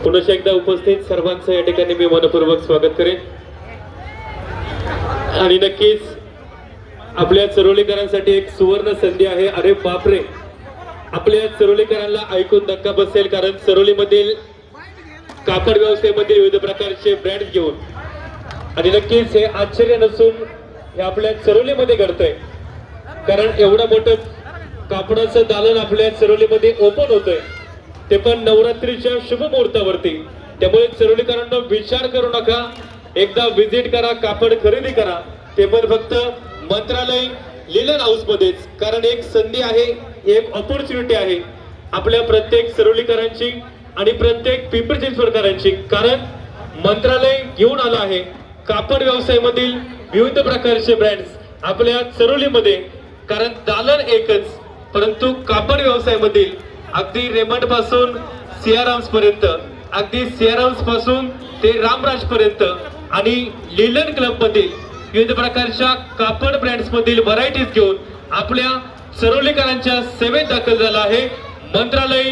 पुन्हा एकदा उपस्थित सर्वांचं या ठिकाणी मी मनपूर्वक स्वागत करेन आणि नक्कीच आपल्या चरोलीकरांसाठी एक सुवर्ण संधी आहे। अरे बापरे, आपल्या चरोलीकरांना ऐकून धक्का बसेल, कारण चरोलीमधील कापड व्यवसायामध्ये विविध प्रकारचे ब्रँड घेऊन आणि नक्कीच हे आश्चर्य नसून हे आपल्या चरोलीमध्ये घडतंय, कारण एवढं मोठं कापडाचं दालन आपल्या चरोलीमध्ये ओपन होतंय, ते पण नवरात्रीच्या शुभ मुहूर्तावरती। त्यामुळे चरोलीकरांना विचार करू नका, एकदा विजिट करा, कापड खरेदी करा, ते पण फक्त मंत्रालय लिलन हाऊस मध्येच। कारण एक संधी आहे, एक ऑपॉर्च्युनिटी आहे आपल्या प्रत्येक चरोलीकरांची आणि प्रत्येक पिंपरी चिंचवडकरांची, कारण मंत्रालय घेऊन आलं आहे कापड व्यवसायामधील विविध प्रकारचे ब्रँड्स आपल्या चरोलीमध्ये। कारण दालन एकच, परंतु कापड व्यवसायामधील अगदी रेमंड पासून सियाराम्स पर्यंत, अगदी सियाराम्स पासून ते रामराज पर्यंत आणि लिलन क्लब मधील विविध प्रकारच्या कापड ब्रँड्स मधील व्हरायटीज घेऊन आपल्या चरोलीकरांच्या सेवेत दाखल झाला आहे मंत्रालय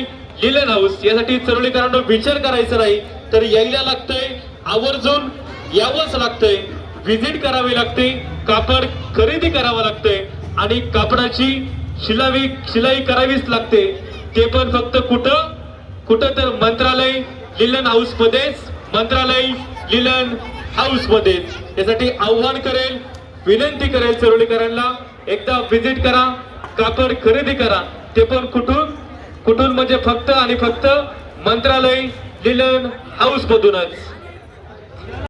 लिलन हाऊस। यासाठी चरोलीकरांना विचार करायचा नाही, तर यायला लागतंय, आवर्जून यावंच लागतंय, व्हिजिट करावी लागते, कापड खरेदी करावं लागतंय आणि कापडाची शिलाई करावीच लागते, ते पण फक्त कुठं तर मंत्रालय लिलन हाऊस मध्येच, मंत्रालय लिलन हाऊस मध्येच। यासाठी आव्हान करेल, विनंती करेल चरोलीकरांना, एकदा व्हिजिट करा, कापड खरेदी करा, ते पण कुठून म्हणजे फक्त आणि फक्त मंत्रालय लिलन हाऊस मधूनच।